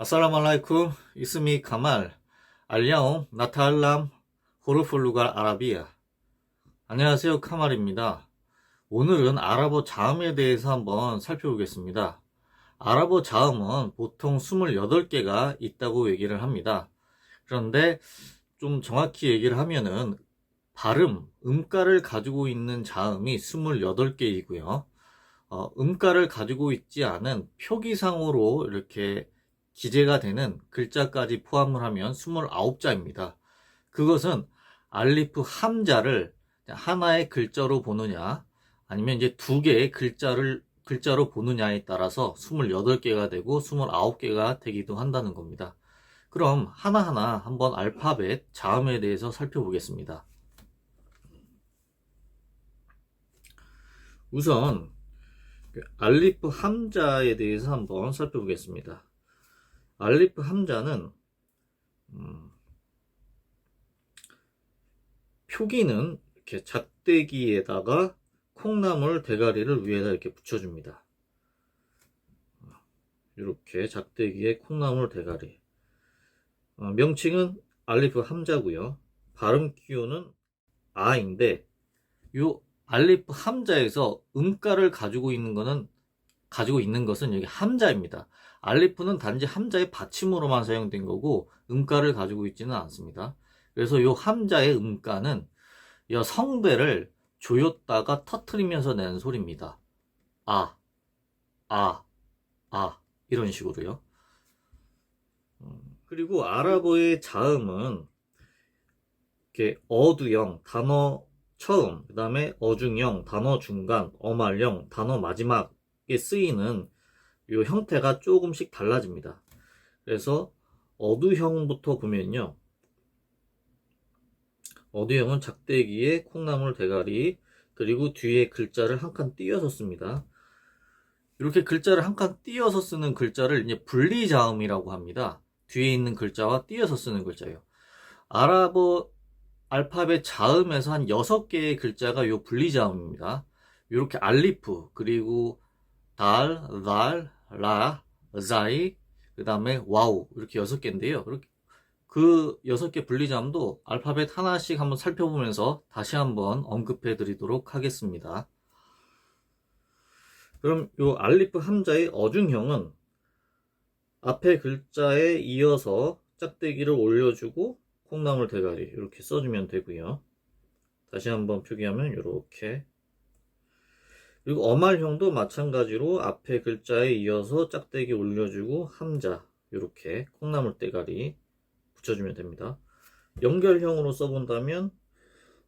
Assalamualaikum, ismi Kamal. Al-Yawm natallam huruful lughal arabiyya. 안녕하세요, 카말입니다. 오늘은 아랍어 자음에 대해서 한번 살펴보겠습니다. 아랍어 자음은 보통 28개가 있다고 얘기를 합니다. 그런데 좀 정확히 얘기를 하면은 발음, 음가를 가지고 있는 자음이 28개이고요. 음가를 가지고 있지 않은 표기상으로 이렇게 기재가 되는 글자까지 포함을 하면 29자입니다. 그것은 알리프 함자를 하나의 글자로 보느냐, 아니면 이제 두 개의 글자로 보느냐에 따라서 28개가 되고 29개가 되기도 한다는 겁니다. 그럼 하나하나 한번 알파벳 자음에 대해서 살펴보겠습니다. 우선 알리프 함자에 대해서 한번 살펴보겠습니다. 알리프 함자는 표기는 이렇게 작대기에다가 콩나물 대가리를 위에다 이렇게 붙여줍니다. 이렇게 작대기에 콩나물 대가리. 명칭은 알리프 함자고요. 발음 기호는 아인데 요 알리프 함자에서 음가를 가지고 있는 것은 여기 함자입니다. 알리프는 단지 함자의 받침으로만 사용된 거고 음가를 가지고 있지는 않습니다. 그래서 이 함자의 음가는 이 성배를 조였다가 터트리면서 내는 소리입니다. 아, 아, 아 이런 식으로요. 그리고 아랍어의 자음은 이렇게 어두형, 단어 처음, 그 다음에 어중형, 단어 중간, 어말형, 단어 마지막에 쓰이는 이 형태가 조금씩 달라집니다. 그래서 어두형부터 보면요. 어두형은 작대기에 콩나물 대가리, 그리고 뒤에 글자를 한 칸 띄어서 씁니다. 이렇게 글자를 한 칸 띄어서 쓰는 글자를 이제 분리자음이라고 합니다. 뒤에 있는 글자와 띄어서 쓰는 글자예요. 아랍어 알파벳 자음에서 한 6개의 글자가 요 분리자음입니다. 이렇게 알리프, 그리고 달, 달, 라, 자이, 그 다음에 와우 이렇게 6개인데요. 그 6개 분리자음도 알파벳 하나씩 한번 살펴보면서 다시 한번 언급해 드리도록 하겠습니다. 그럼 요 알리프 함자의 어중형은 앞에 글자에 이어서 짝대기를 올려주고 콩나물 대가리 이렇게 써주면 되고요. 다시 한번 표기하면 이렇게. 그리고 어말형도 마찬가지로 앞에 글자에 이어서 짝대기 올려주고 함자 이렇게 콩나물 대가리 붙여주면 됩니다. 연결형으로 써본다면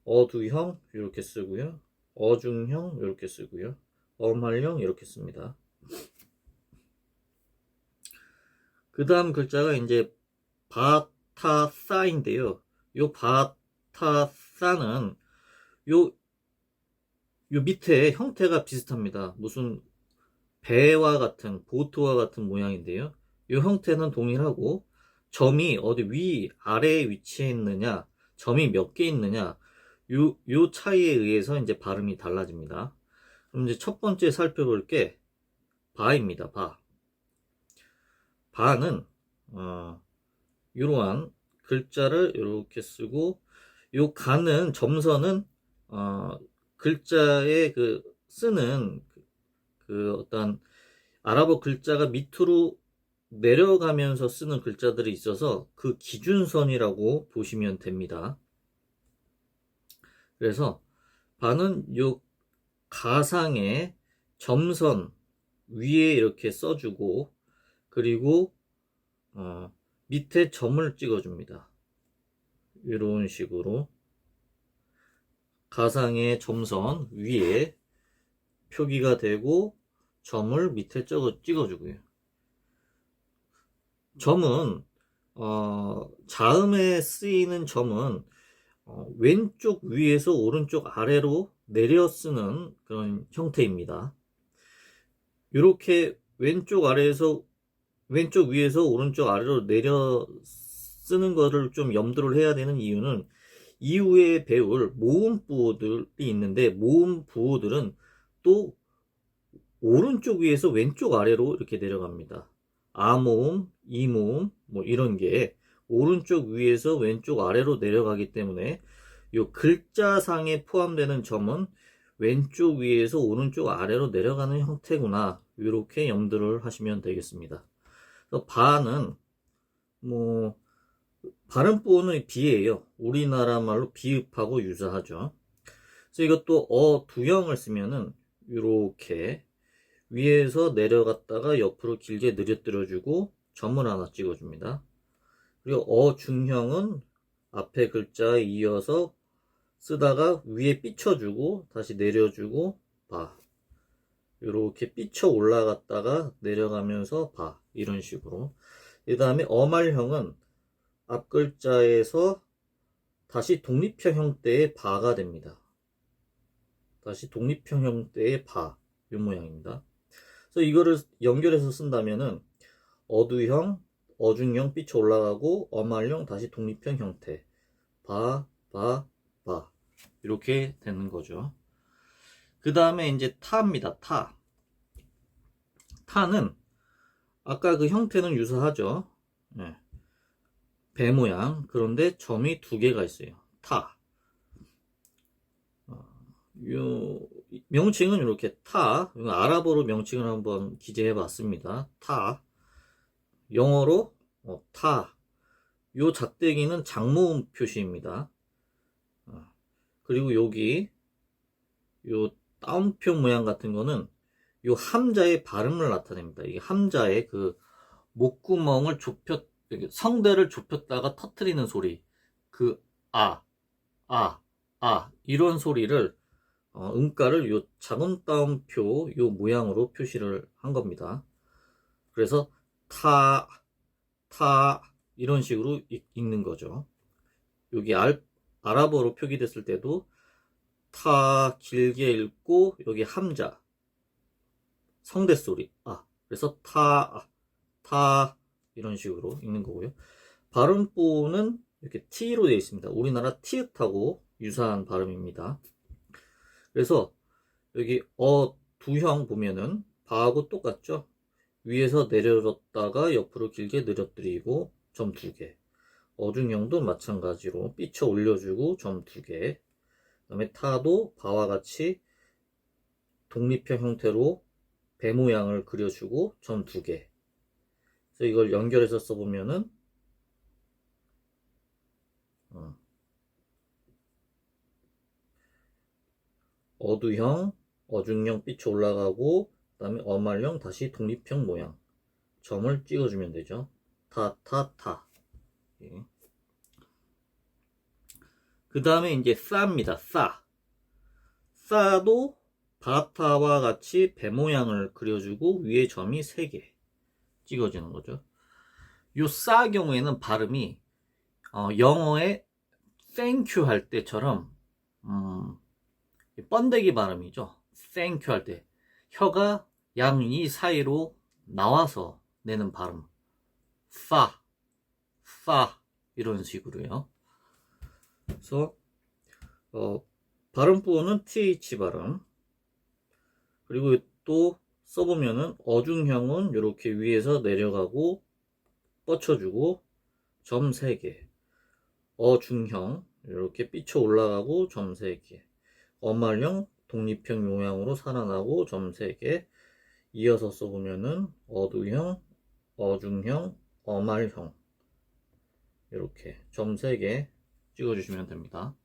어두형 이렇게 쓰고요. 어중형 이렇게 쓰고요. 어말형 이렇게 씁니다. 그 다음 글자가 이제 바타사인데요. 요 바타사는 요 밑에 형태가 비슷합니다. 무슨 배와 같은, 보트와 같은 모양인데요. 이 형태는 동일하고 점이 어디 위, 아래에 위치해 있느냐, 점이 몇 개 있느냐, 요 차이에 의해서 이제 발음이 달라집니다. 그럼 이제 첫 번째 살펴볼 게 바입니다. 바. 바는 이러한 글자를 이렇게 쓰고 요 가는 점선은 글자의 그 쓰는 그 어떤 아랍어 글자가 밑으로 내려가면서 쓰는 글자들이 있어서 그 기준선이라고 보시면 됩니다. 그래서 바는 요 가상의 점선 위에 이렇게 써주고 그리고 밑에 점을 찍어줍니다. 이런 식으로 가상의 점선 위에 표기가 되고 점을 밑에 찍어주고요. 점은 자음에 쓰이는 점은 왼쪽 위에서 오른쪽 아래로 내려 쓰는 그런 형태입니다. 이렇게 왼쪽 위에서 오른쪽 아래로 내려 쓰는 거를 좀 염두를 해야 되는 이유는 이후에 배울 모음 부호들이 있는데 모음 부호들은 또 오른쪽 위에서 왼쪽 아래로 이렇게 내려갑니다. 아모음, 이모음 뭐 이런 게 오른쪽 위에서 왼쪽 아래로 내려가기 때문에 요 글자상에 포함되는 점은 왼쪽 위에서 오른쪽 아래로 내려가는 형태구나. 이렇게 염두를 하시면 되겠습니다. 그래서 바는 뭐 발음보호는 비예요. 우리나라 말로 비읍하고 유사하죠. 그래서 이것도 두형을 쓰면은 이렇게 위에서 내려갔다가 옆으로 길게 늘어뜨려주고 점을 하나 찍어줍니다. 그리고 중형은 앞에 글자에 이어서 쓰다가 위에 삐쳐주고 다시 내려주고 봐. 이렇게 삐쳐 올라갔다가 내려가면서 봐. 이런 식으로. 그 다음에 어말형은 앞 글자에서 다시 독립형 형태의 바가 됩니다. 다시 독립형 형태의 바. 이 모양입니다. 그래서 이거를 연결해서 쓴다면은 어두형, 어중형 삐쳐 올라가고 어말형 다시 독립형 형태. 바, 바, 바. 이렇게 되는 거죠. 그 다음에 이제 타입니다. 타. 타는 아까 그 형태는 유사하죠. 네. 배 모양. 그런데 점이 두 개가 있어요. 타. 요 명칭은 이렇게 타. 아랍어로 명칭을 한번 기재해 봤습니다. 타. 영어로 타. 요 작대기는 장모음 표시입니다. 그리고 여기 요 따옴표 모양 같은 거는 요 함자의 발음을 나타냅니다. 이게 함자의 그 목구멍을 성대를 좁혔다가 터트리는 소리. 그 이런 소리를 음가를 요 작은 따옴표 요 모양으로 표시를 한 겁니다. 그래서 타 이런 식으로 읽는 거죠. 여기 아랍어로 표기됐을 때도 타 길게 읽고 여기 함자 성대 소리 그래서 타 이런 식으로 읽는 거고요. 발음보는 이렇게 T로 되어 있습니다. 우리나라 티읕하고 유사한 발음입니다. 그래서 여기 두형 보면은 바하고 똑같죠. 위에서 내려졌다가 옆으로 길게 늘어뜨리고 점 2개. 어중형도 마찬가지로 삐쳐 올려주고 점 2개. 그 다음에 타도 바와 같이 독립형 형태로 배 모양을 그려주고 점 2개. 그래서 이걸 연결해서 써보면은 어두형, 어중형 삐쳐 올라가고 그 다음에 어말형 다시 독립형 모양 점을 찍어주면 되죠. 타. 예. 그 다음에 이제 싸입니다. 싸도 바타와 같이 배 모양을 그려주고 위에 점이 3개 찍어지는 거죠. 요 싸 경우에는 발음이 영어의 thank you 할 때처럼 번데기 발음이죠. thank you 할 때 혀가 양 이 사이로 나와서 내는 발음. 싸 이런 식으로요. 그래서 발음부호는 th 발음. 그리고 또 써보면은 어중형은 이렇게 위에서 내려가고 뻗쳐주고 점 3개. 어중형 이렇게 삐쳐 올라가고 점 3개. 어말형 독립형 모양으로 살아나고 점 3개. 이어서 써보면은 어두형, 어중형, 어말형 이렇게 점 3개 찍어주시면 됩니다.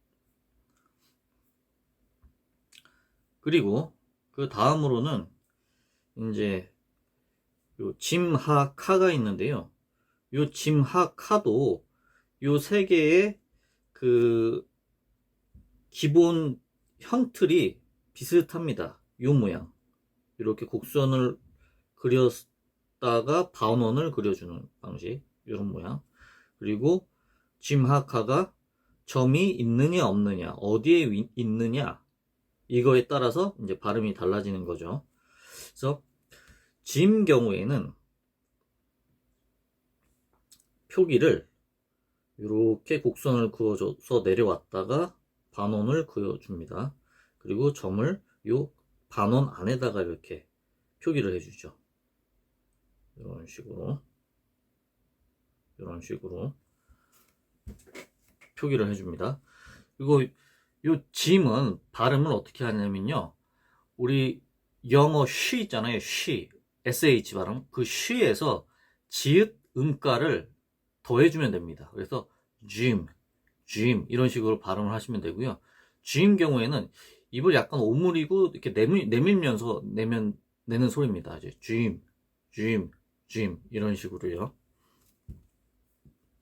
그리고 그 다음으로는 이제 요 짐하카가 있는데요. 요 짐하카도 요 3개의 그 기본 형틀이 비슷합니다. 요 모양. 이렇게 곡선을 그렸다가 반원을 그려주는 방식. 이런 모양. 그리고 짐하카가 점이 있느냐 없느냐, 어디에 있느냐, 이거에 따라서 이제 발음이 달라지는 거죠. 그래서 짐 경우에는 표기를 이렇게 곡선을 그어줘서 내려왔다가 반원을 그어줍니다. 그리고 점을 요 반원 안에다가 이렇게 표기를 해주죠. 이런 식으로. 이런 식으로 표기를 해줍니다. 그리고 요 짐은 발음을 어떻게 하냐면요. 우리 영어 쉬 있잖아요. 쉬. sh 발음. 그 쉬에서 지읒 음가를 더해주면 됩니다. 그래서 gym, 이런 식으로 발음을 하시면 되고요. gym 경우에는 입을 약간 오므리고 이렇게 내밀면서 내는 소리입니다. 이제 gym, 이런 식으로요.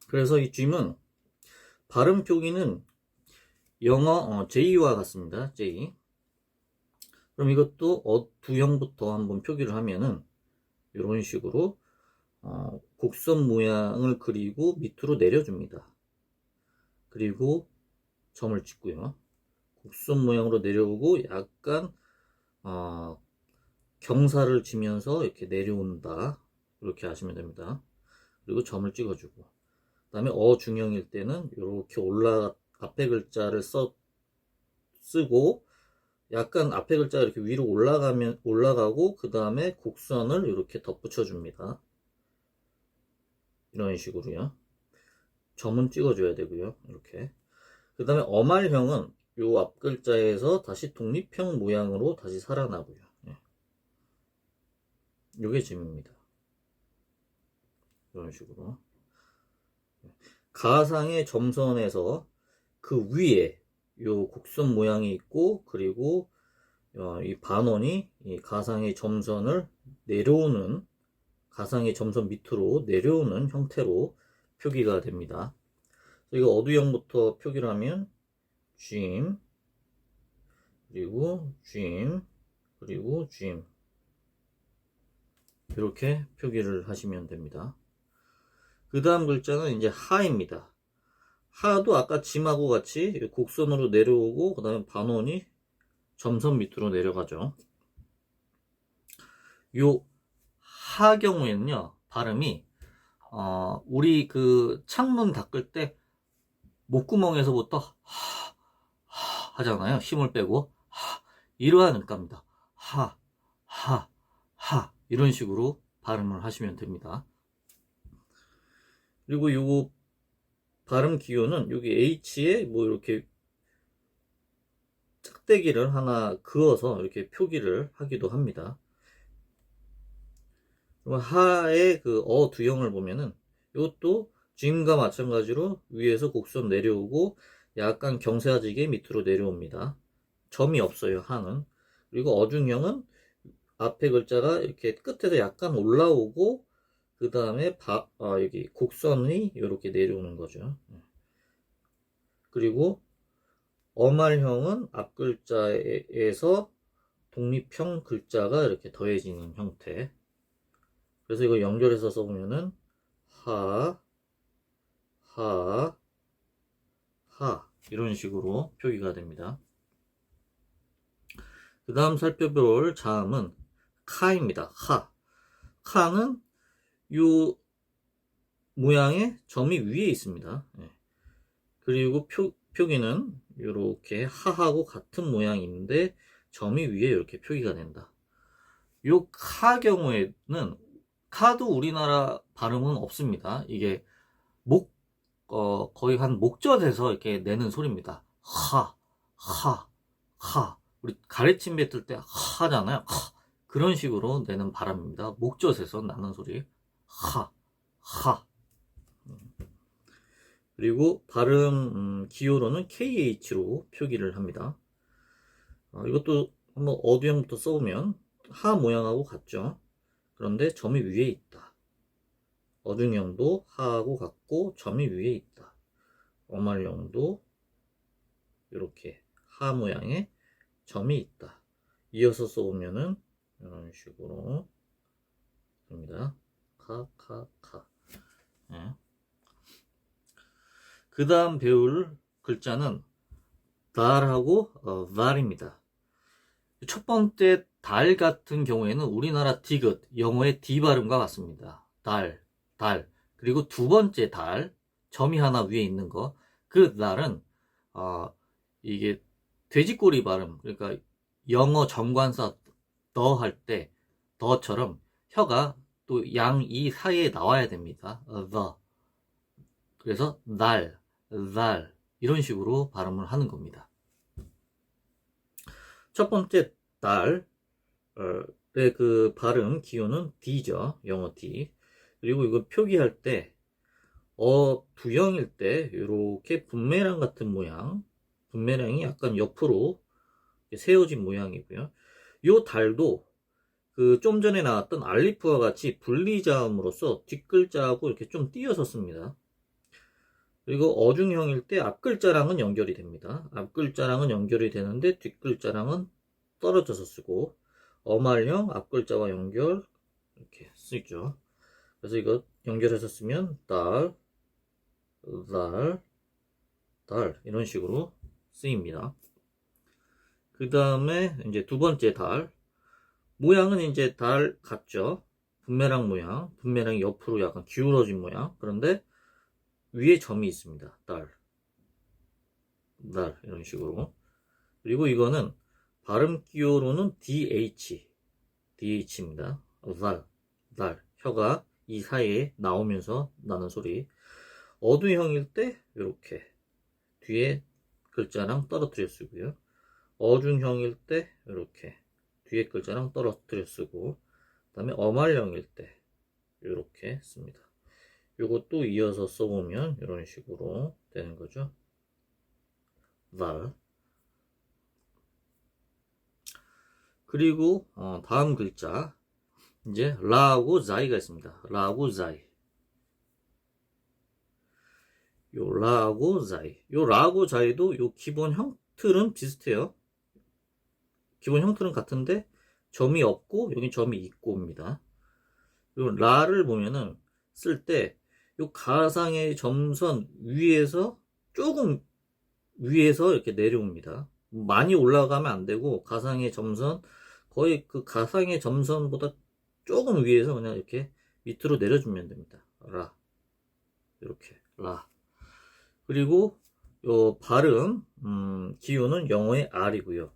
그래서 이 gym은 발음 표기는 영어 J와 같습니다. J. 그럼 이것도 두형부터 한번 표기를 하면은 이런 식으로 곡선 모양을 그리고 밑으로 내려줍니다. 그리고 점을 찍고요. 곡선 모양으로 내려오고 약간 경사를 지면서 이렇게 내려온다. 이렇게 하시면 됩니다. 그리고 점을 찍어주고 그 다음에 중형일 때는 이렇게 앞에 글자를 쓰고 약간 앞에 글자가 이렇게 위로 올라가고 그 다음에 곡선을 이렇게 덧붙여 줍니다. 이런 식으로요. 점은 찍어줘야 되고요. 이렇게. 그 다음에 어말형은 요 앞 글자에서 다시 독립형 모양으로 다시 살아나고요. 요게 짐입니다. 이런 식으로. 가상의 점선에서 그 위에 요 곡선 모양이 있고 그리고 이 반원이 이 가상의 점선을 내려오는 가상의 점선 밑으로 내려오는 형태로 표기가 됩니다. 이거 어두형부터 표기를 하면 gym 그리고 gym 그리고 gym 이렇게 표기를 하시면 됩니다. 그 다음 글자는 이제 하입니다. 하도 아까 짐하고 같이 곡선으로 내려오고 그 다음에 반원이 점선 밑으로 내려가죠. 요 하 경우에는요 발음이 우리 그 창문 닦을 때 목구멍에서부터 하 하잖아요. 힘을 빼고 이러한 음가입니다. 하 이런 식으로 발음을 하시면 됩니다. 그리고 요 발음 기호는 여기 H에 뭐 이렇게 짝대기를 하나 그어서 이렇게 표기를 하기도 합니다. 하의 그 두형을 보면은 이것도 짐과 마찬가지로 위에서 곡선 내려오고 약간 경사지게 밑으로 내려옵니다. 점이 없어요. 하는. 그리고 어중형은 앞에 글자가 이렇게 끝에서 약간 올라오고 그 다음에 여기 곡선이 이렇게 내려오는 거죠. 그리고 어말형은 앞 글자에서 독립형 글자가 이렇게 더해지는 형태. 그래서 이거 연결해서 써보면은 하 이런 식으로 표기가 됩니다. 그 다음 살펴볼 자음은 카입니다. 카는 요 모양의 점이 위에 있습니다. 그리고 표기는 이렇게 하하고 같은 모양인데 점이 위에 이렇게 표기가 된다. 요 카 경우에는 카도 우리나라 발음은 없습니다. 이게 거의 한 목젖에서 이렇게 내는 소리입니다. 우리 가래침 뱉을 때 하잖아요. 그런 식으로 내는 바람입니다. 목젖에서 나는 소리. 그리고 발음 기호로는 KH로 표기를 합니다. 이것도 한번 어두형부터 써보면 하 모양하고 같죠. 그런데 점이 위에 있다. 어중형도 하하고 같고 점이 위에 있다. 어말형도 이렇게 하 모양의 점이 있다. 이어서 써보면은 이런 식으로 됩니다. 카. 그 다음 배울 글자는 달하고 var입니다. 첫 번째 달 같은 경우에는 우리나라 디귿, 영어의 D 발음과 같습니다. 달. 그리고 두 번째 달, 점이 하나 위에 있는 거. 그 달은 이게 돼지꼬리 발음, 그러니까 영어 정관사 더 할 때 더처럼 혀가 또 양 이 사이에 나와야 됩니다. 그래서 달, 이런 식으로 발음을 하는 겁니다. 첫 번째 달의 그 발음 기호는 D죠. 영어 D. 그리고 이거 표기할 때 부형일 때 이렇게 분매랑 같은 모양, 분매랑이 약간 옆으로 세워진 모양이고요. 이 달도 그 좀 전에 나왔던 알리프와 같이 분리자음으로써 뒷글자하고 이렇게 좀 띄어서 씁니다. 그리고 어중형일 때 앞글자랑은 연결이 됩니다. 앞글자랑은 연결이 되는데 뒷글자랑은 떨어져서 쓰고, 어말형 앞글자와 연결 이렇게 쓰죠. 그래서 이거 연결해서 쓰면 달, 이런 식으로 쓰입니다. 그 다음에 이제 두 번째 달 모양은 이제 달 같죠. 분매랑 모양, 분매랑이 옆으로 약간 기울어진 모양. 그런데 위에 점이 있습니다. 달 이런 식으로. 그리고 이거는 발음 기호로는 DH입니다. 달 혀가 이 사이에 나오면서 나는 소리. 어두형일 때 이렇게 뒤에 글자랑 떨어뜨려 쓰고요. 어중형일 때 이렇게 뒤에 글자랑 떨어뜨려 쓰고, 그 다음에 어말형일 때 이렇게 씁니다. 이것도 이어서 써보면 이런 식으로 되는 거죠. 달. 그리고 다음 글자 이제 라하고 자이가 있습니다. 라하고 자이. 요 라하고 자이. 요 라하고 자이도 요 기본 형틀은 비슷해요. 기본 형틀은 같은데 점이 없고 여기 점이 있고입니다. 요 라를 보면은 쓸 때 요 가상의 점선 위에서 조금 위에서 이렇게 내려옵니다. 많이 올라가면 안 되고 가상의 점선 거의 그 가상의 점선보다 조금 위에서 그냥 이렇게 밑으로 내려주면 됩니다. 라 이렇게 라. 그리고 요 발음 기호는 영어의 R이고요.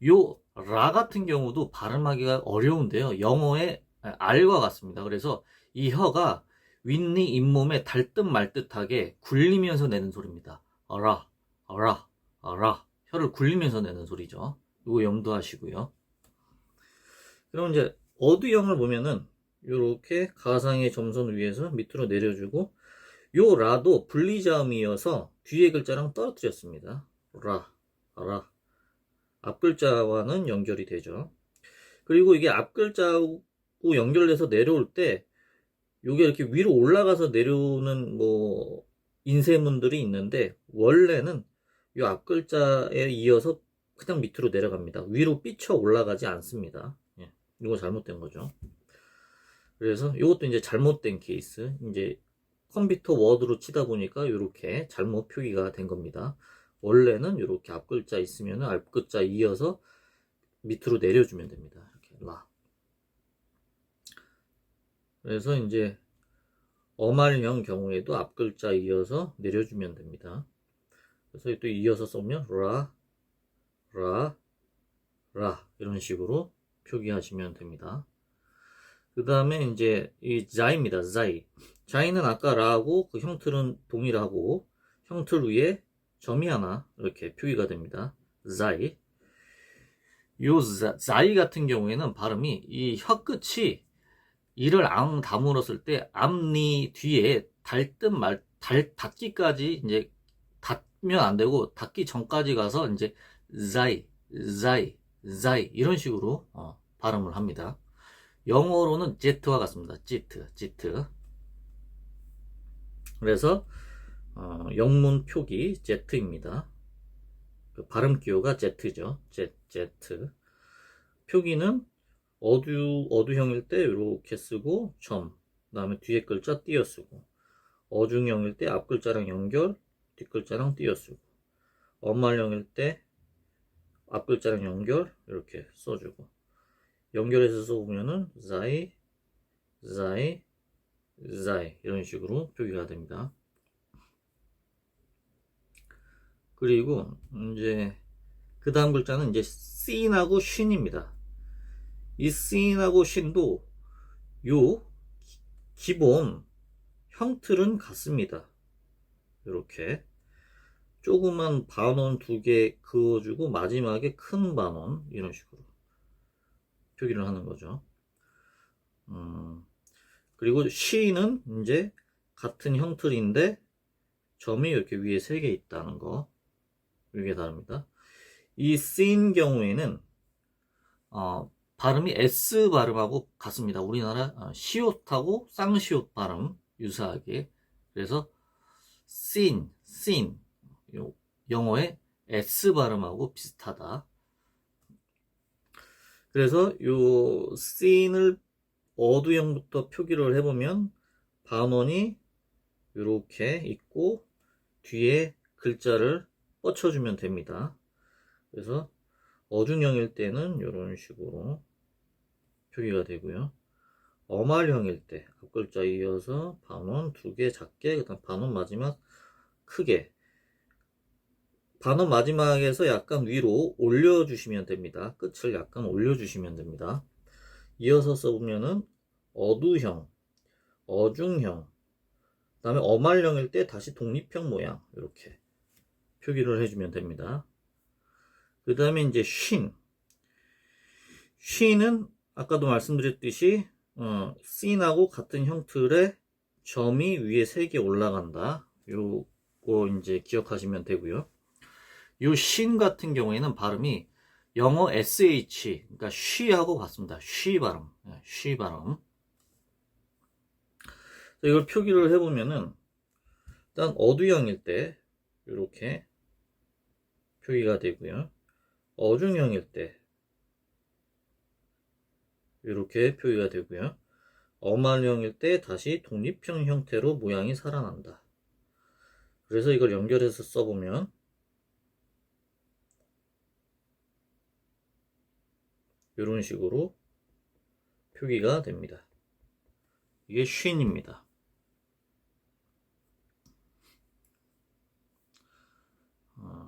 요 라 같은 경우도 발음하기가 어려운데요. 영어의 R과 같습니다. 그래서 이 혀가 윗니 잇몸에 닿듯 말듯하게 굴리면서 내는 소리입니다. 라, 혀를 굴리면서 내는 소리죠. 이거 염두하시고요. 그럼 이제 어두형을 보면은 이렇게 가상의 점선 위에서 밑으로 내려주고, 요 라도 분리자음이어서 뒤에 글자랑 떨어뜨렸습니다. 라. 앞글자와는 연결이 되죠. 그리고 이게 앞글자하고 연결돼서 내려올 때 요게 이렇게 위로 올라가서 내려오는 뭐 인쇄문들이 있는데, 원래는 요 앞글자에 이어서 그냥 밑으로 내려갑니다. 위로 삐쳐 올라가지 않습니다. 예, 이거 잘못된 거죠. 그래서 이것도 이제 잘못된 케이스. 이제 컴퓨터 워드로 치다 보니까 이렇게 잘못 표기가 된 겁니다. 원래는 이렇게 앞글자 있으면 앞글자 이어서 밑으로 내려주면 됩니다. 이렇게 라. 그래서 이제 어말형 경우에도 앞글자 이어서 내려주면 됩니다. 그래서 또 이어서 써면 라 이런 식으로 표기하시면 됩니다. 그 다음에 이제 이 자이입니다. 자이는 아까 라하고 그 형틀은 동일하고 형틀 위에 점이 하나 이렇게 표기가 됩니다. 자이. 요 자이 같은 경우에는 발음이 이 혀 끝이 이를 앙 다물었을 때 앞니 뒤에 닿기까지 이제 닿으면 안 되고 닿기 전까지 가서 이제 자이 이런 식으로 발음을 합니다. 영어로는 Z와 같습니다. 지트. 그래서 영문 표기 Z입니다. 그 발음 기호가 Z죠. Z. 표기는 어두형일 때 이렇게 쓰고 점, 그 다음에 뒤에 글자 띄어 쓰고, 어중형일 때 앞글자랑 연결, 뒷글자랑 띄어 쓰고, 어말형일 때 앞글자랑 연결 이렇게 써주고, 연결해서 써보면은 자이 이런 식으로 표기가 됩니다. 그리고 이제 그 다음 글자는 이제 씬하고 쉰입니다. 이 씬하고 쉰도 요 기본 형틀은 같습니다. 이렇게 조그만 반원 2개 그어주고 마지막에 큰 반원 이런 식으로 표기를 하는 거죠. 그리고 she는 이제 같은 형틀인데 점이 이렇게 위에 3개 있다는 거, 이게 다릅니다. 이 seen 경우에는 발음이 S 발음하고 같습니다. 우리나라 시옷하고 쌍시옷 발음 유사하게. 그래서 seen, 영어의 S 발음하고 비슷하다. 그래서 요 seen을 어두형부터 표기를 해보면 반원이 이렇게 있고 뒤에 글자를 뻗쳐주면 됩니다. 그래서 어중형일 때는 이런 식으로 표기가 되고요. 어말형일 때 앞글자 이어서 반원 2개 작게, 그다음 반원 마지막 크게. 반원 마지막에서 약간 위로 올려주시면 됩니다. 끝을 약간 올려주시면 됩니다. 이어서 써보면은 어두형, 어중형, 그 다음에 어말형일 때 다시 독립형 모양 이렇게 표기를 해주면 됩니다. 그 다음에 이제 쉰은 아까도 말씀드렸듯이 seen하고 같은 형틀에 점이 위에 3개 올라간다. 요거 이제 기억하시면 되고요. 요 신 같은 경우에는 발음이 영어 sh, 그러니까 she하고 같습니다. she 발음, she 발음. 이걸 표기를 해보면은 일단 어두형일 때 이렇게 표기가 되고요. 어중형일 때 이렇게 표기가 되고요. 어말형일 때 다시 독립형 형태로 모양이 살아난다. 그래서 이걸 연결해서 써보면 이런 식으로 표기가 됩니다. 이게 쉰입니다.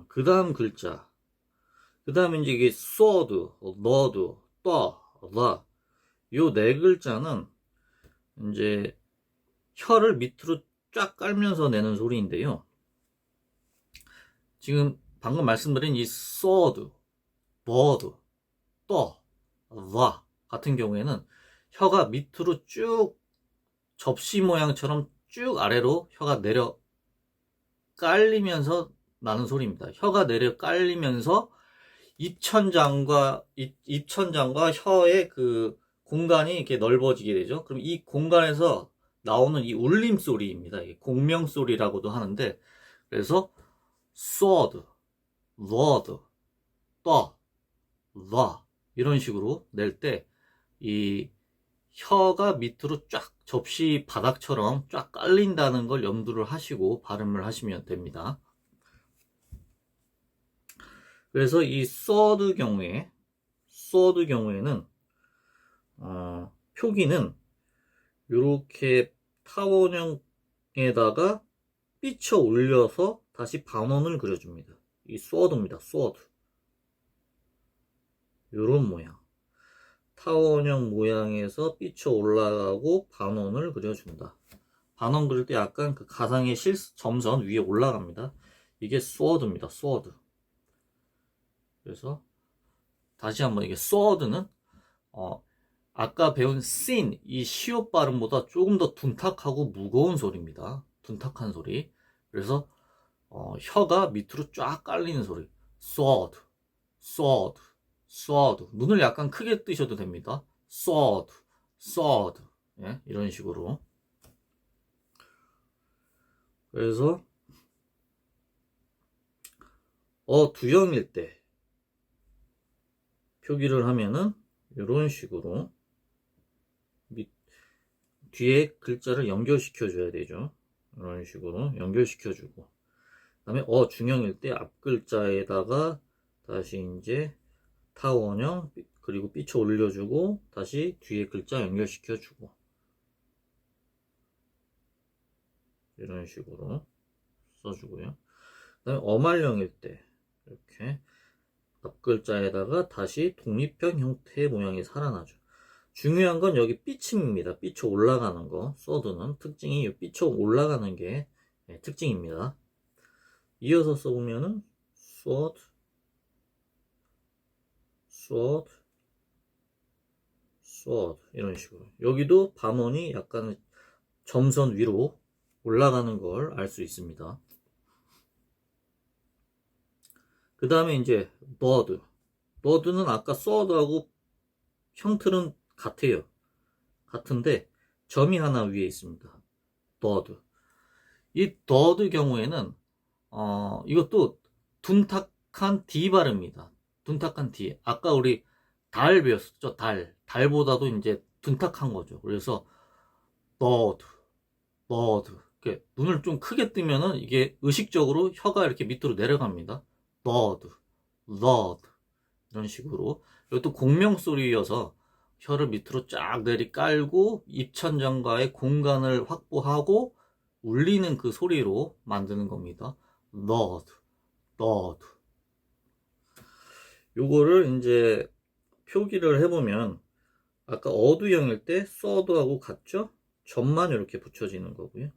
그 다음 글자, 그 다음에 이제 이게 sword, nod, 떠, 라, 요 4글자는 이제 혀를 밑으로 쫙 깔면서 내는 소리인데요. 지금 방금 말씀드린 이 sword, bird, 떠, 라 같은 경우에는 혀가 밑으로 쭉 접시 모양처럼 쭉 아래로 혀가 내려 깔리면서 나는 소리입니다. 혀가 내려 깔리면서 입천장과 혀의 그 공간이 이렇게 넓어지게 되죠. 그럼 이 공간에서 나오는 이 울림 소리입니다. 공명 소리라고도 하는데, 그래서 sword, word, 떠, 라 이런 식으로 낼 때 이 혀가 밑으로 쫙 접시 바닥처럼 쫙 깔린다는 걸 염두를 하시고 발음을 하시면 됩니다. 그래서 이 sword 경우에는 표기는 이렇게 타원형에다가 삐쳐 올려서 다시 반원을 그려줍니다. 이 sword입니다. sword. 이런 모양. 타원형 모양에서 삐쳐 올라가고 반원을 그려준다. 반원 그릴 때 약간 그 가상의 점선 위에 올라갑니다. 이게 sword입니다. sword. 그래서 다시 한번 이게 sword는 아까 배운 sin 이 시옷 발음보다 조금 더 둔탁하고 무거운 소리입니다. 둔탁한 소리. 그래서 혀가 밑으로 쫙 깔리는 소리. sword, sword, sword. 눈을 약간 크게 뜨셔도 됩니다. sword, sword. 예, 이런 식으로. 그래서 두형일 때 표기를 하면은 이런 식으로 뒤에 글자를 연결시켜 줘야 되죠. 이런 식으로 연결시켜 주고, 그 다음에 중형일 때 앞 글자에다가 다시 이제 타원형 그리고 삐쳐 올려주고 다시 뒤에 글자 연결시켜 주고, 이런 식으로 써주고요. 그 다음에 어말형일 때 이렇게 앞 글자에다가 다시 독립형 형태의 모양이 살아나죠. 중요한 건 여기 삐침입니다. 삐쳐 올라가는 거. 서드는 특징이 삐쳐 올라가는 게 특징입니다. 이어서 써보면은 sword, sword, sword 이런 식으로. 여기도 반원이 약간 점선 위로 올라가는 걸 알 수 있습니다. 그 다음에 이제 bird. bird는 아까 sword하고 형틀은 같아요. 같은데 점이 하나 위에 있습니다. bird. 이 bird 경우에는 이것도 둔탁한 D 발음입니다. 둔탁한 D. 아까 우리 달 배웠었죠. 달. 달보다도 이제 둔탁한 거죠. 그래서 bird, bird. 이렇게 눈을 좀 크게 뜨면은 이게 의식적으로 혀가 이렇게 밑으로 내려갑니다. bird, bird. 이런 식으로. 이것도 공명 소리여서 혀를 밑으로 쫙 내리 깔고 입천장과의 공간을 확보하고 울리는 그 소리로 만드는 겁니다. bird, bird. 요거를 이제 표기를 해보면 아까 어두형일 때 sword하고 같죠? 점만 이렇게 붙여지는 거고요.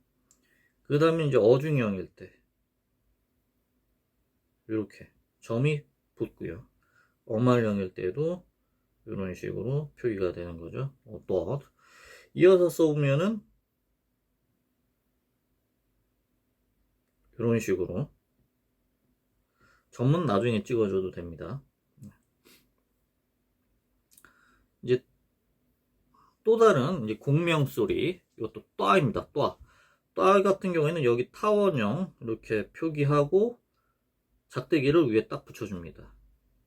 그 다음에 이제 어중형일 때 이렇게 점이 붙고요. 어말형일 때도 이런 식으로 표기가 되는 거죠. bird. 이어서 써보면은 이런 식으로 점은 나중에 찍어줘도 됩니다. 이제 또 다른 이제 공명 소리, 이것도 따입니다. 따 같은 경우에는 여기 타원형 이렇게 표기하고 작대기를 위에 딱 붙여줍니다.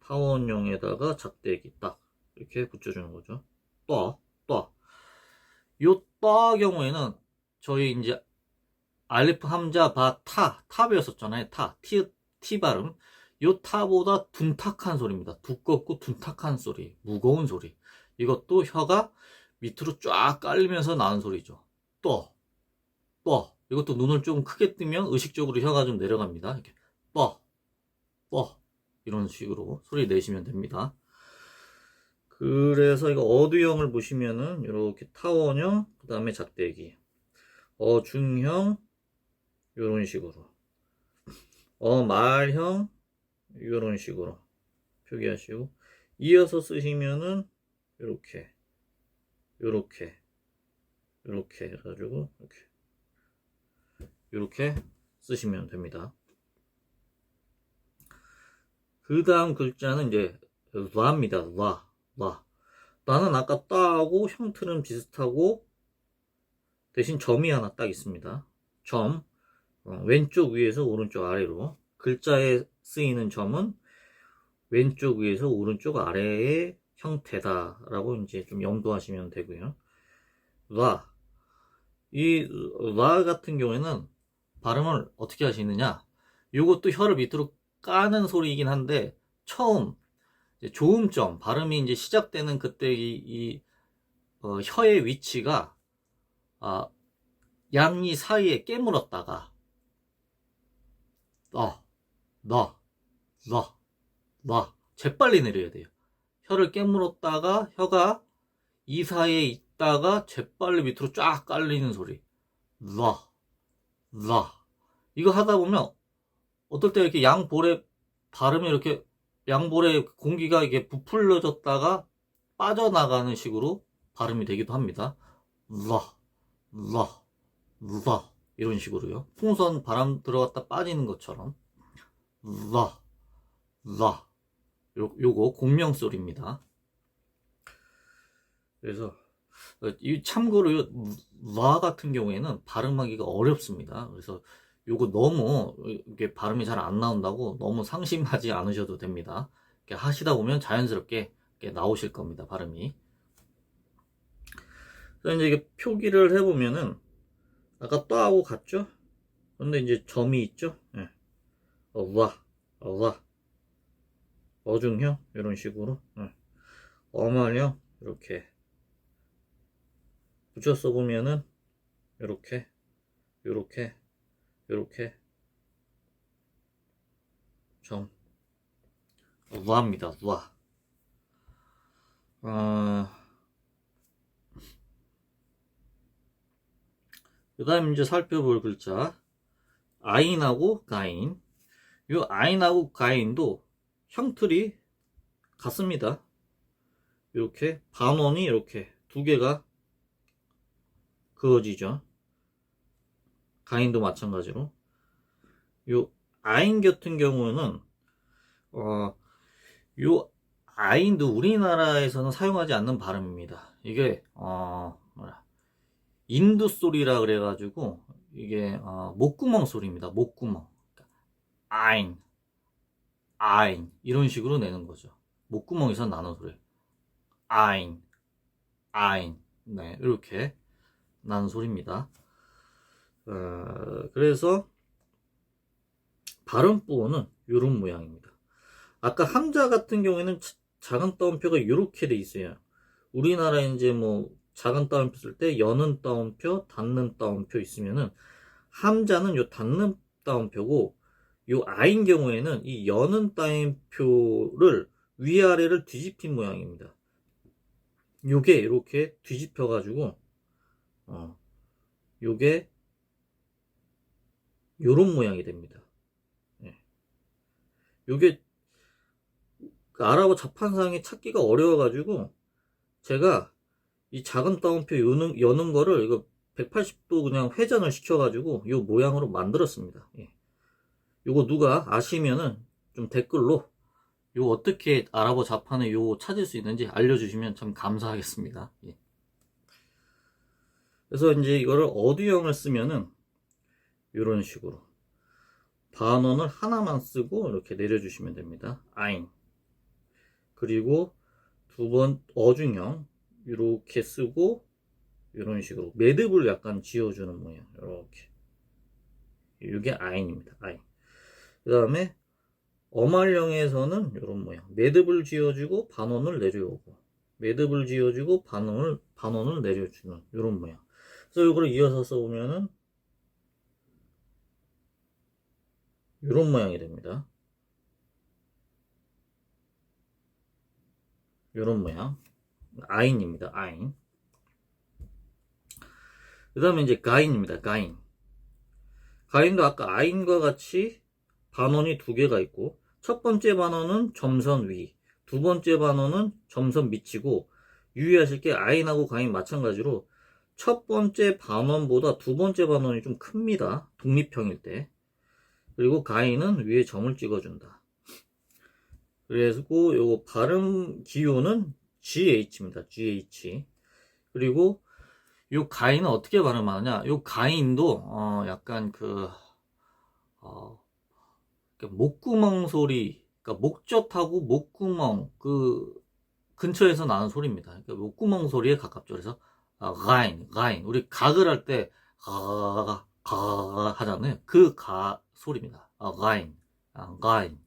타원형에다가 작대기 딱 이렇게 붙여주는 거죠. 따. 요 따 경우에는 저희 이제 알리프 함자 바 타 배웠었잖아요. 티 발음. 요 타보다 둔탁한 소리입니다. 두껍고 둔탁한 소리, 무거운 소리. 이것도 혀가 밑으로 쫙 깔리면서 나는 소리죠. 떠. 이것도 눈을 좀 크게 뜨면 의식적으로 혀가 좀 내려갑니다. 이렇게 떠. 이런 식으로 소리 내시면 됩니다. 그래서 이거 어두형을 보시면은 이렇게 타원형, 그 다음에 작대기, 어중형 이런 식으로, 말형 이런 식으로 표기하시고, 이어서 쓰시면은 이렇게 해가지고 이렇게 쓰시면 됩니다. 그 다음 글자는 이제 라입니다. 라. 나는 아까 따하고 형틀은 비슷하고 대신 점이 하나 딱 있습니다. 점. 왼쪽 위에서 오른쪽 아래로. 글자에 쓰이는 점은 왼쪽 위에서 오른쪽 아래의 형태다라고 이제 좀 염두하시면 되고요. 라. 이 라 같은 경우에는 발음을 어떻게 하시느냐? 이것도 혀를 밑으로 까는 소리이긴 한데 처음 조음점 발음이 이제 시작되는 그때 혀의 위치가 양이 사이에 깨물었다가 나 재빨리 내려야 돼요. 혀를 깨물었다가 혀가 이 사이에 있다가 재빨리 밑으로 쫙 깔리는 소리. 라. 이거 하다 보면 어떨 때 이렇게 양볼에 발음이 이렇게 양볼에 공기가 이게 부풀려졌다가 빠져나가는 식으로 발음이 되기도 합니다. 라 이런 식으로요. 풍선 바람 들어갔다 빠지는 것처럼 라 요거 공명 소리입니다. 그래서 이 참고로 라 같은 경우에는 발음하기가 어렵습니다. 그래서 요거 너무 이게 발음이 잘 안 나온다고 너무 상심하지 않으셔도 됩니다. 이렇게 하시다 보면 자연스럽게 나오실 겁니다. 발음이. 그래서 이제 이게 표기를 해보면은 아까 떠하고 같죠? 근데 이제 점이 있죠? 네. 어중형 이런 식으로 어말형 이렇게 붙여 써보면은 이렇게 점 라입니다. 라. 그 다음 이제 살펴볼 글자 아인하고 가인. 요 아인하고 가인도 형틀이 같습니다. 이렇게 반원이 이렇게 두 개가 그어지죠. 가인도 마찬가지로. 요 아인 같은 경우는 요 아인도 우리나라에서는 사용하지 않는 발음입니다. 이게 인도 소리라 그래가지고 이게 목구멍 소리입니다. 목구멍. 아인, 아인 이런 식으로 내는 거죠. 목구멍에서 나는 소리. 아인, 아인. 네, 이렇게 나는 소리입니다. 그래서 발음부호는 이런 모양입니다. 아까 함자 같은 경우에는 작은 따옴표가 이렇게 돼 있어요. 우리나라에 이제 뭐 작은 따옴표 쓸 때 여는 따옴표, 닫는 따옴표 있으면은 함자는 요 닫는 따옴표고 요 아인 경우에는 이 여는 따옴표를 위아래를 뒤집힌 모양입니다. 요게 이렇게 뒤집혀 가지고 요게 요런 모양이 됩니다. 요게 아랍어 자판상에 찾기가 어려워가지고 제가 이 작은 따옴표 여는 거를 이거 180도 그냥 회전을 시켜가지고 요 모양으로 만들었습니다. 예. 요거 누가 아시면은 좀 댓글로 요 어떻게 아랍어 자판에 요 찾을 수 있는지 알려주시면 참 감사하겠습니다. 예. 그래서 이제 이거를 어두형을 쓰면은 요런 식으로 반원을 하나만 쓰고 이렇게 내려주시면 됩니다. 아인. 그리고 두 번 어중형 이렇게 쓰고 이런 식으로 매듭을 약간 지어주는 모양. 이렇게 이게 아인입니다. 아인. 그 다음에 어말형에서는 이런 모양. 매듭을 지어주고 반원을 내려오고 매듭을 지어주고 반원을 내려주는 이런 모양. 그래서 이걸 이어서 써보면은 이런 모양이 됩니다. 이런 모양. 아인입니다. 아인. 그 다음에 이제 가인입니다. 가인. 가인도 아까 아인과 같이 반원이 두 개가 있고 첫 번째 반원은 점선 위, 두 번째 반원은 점선 밑이고 유의하실 게 아인하고 가인 마찬가지로 첫 번째 반원보다 두 번째 반원이 좀 큽니다. 독립형일 때. 그리고 가인은 위에 점을 찍어준다. 그리고 요 발음 기호는 GH입니다. GH. 그리고 요 가인은 어떻게 발음하느냐? 요 가인도 약간 목구멍 소리, 그러니까 목젖하고 목구멍 그 근처에서 나는 소리입니다. 그러니까 목구멍 소리에 가깝죠. 그래서 가인, 가인. 우리 각을 할 때 가 하잖아요. 그 가 소리입니다. 가인, 가인.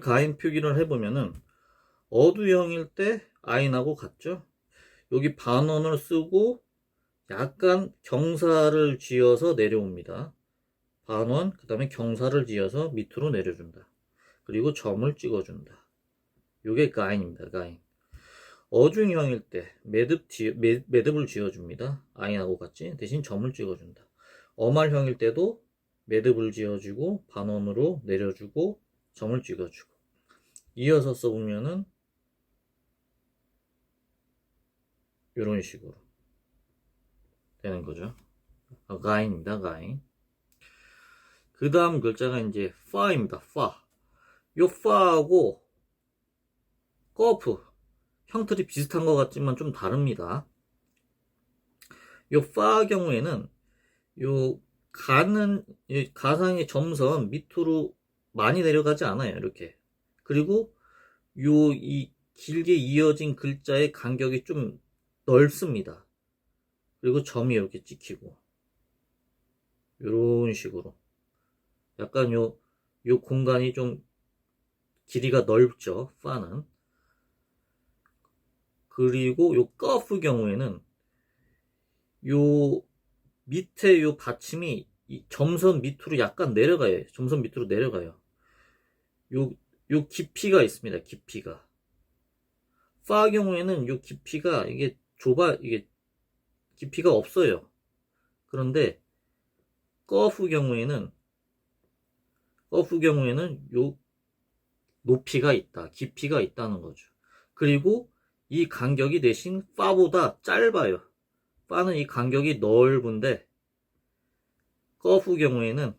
가인 표기를 해보면은 어두형일 때 아인하고 같죠. 여기 반원을 쓰고 약간 경사를 지어서 내려옵니다. 반원, 그 다음에 경사를 지어서 밑으로 내려준다. 그리고 점을 찍어준다. 요게 가인입니다. 가인. 어중형일 때 매듭을 지어줍니다. 아인하고 같이. 대신 점을 찍어준다. 어말형일 때도 매듭을 지어주고 반원으로 내려주고 점을 찍어주고. 이어서 써보면은 이런 식으로 되는 거죠. 가인입니다. 가인. 그 다음 글자가 이제 파입니다. 파. 요 파하고 거프 형틀이 비슷한 것 같지만 좀 다릅니다. 요 파 경우에는 요 가상의 점선 밑으로 많이 내려가지 않아요. 이렇게. 그리고 이 길게 이어진 글자의 간격이 좀 넓습니다. 그리고 점이 이렇게 찍히고 이런 식으로 약간 요 공간이 좀 길이가 넓죠. 파는. 그리고 요 커프 경우에는 요 밑에 요 받침이 이 점선 밑으로 약간 내려가요. 점선 밑으로 내려가요. 요 깊이가 있습니다. 깊이가. 파 경우에는 요 깊이가 이게 깊이가 없어요. 그런데 거프 경우에는 요 높이가 있다, 깊이가 있다는 거죠. 그리고 이 간격이 대신 파보다 짧아요. 파는 이 간격이 넓은데 거프 경우에는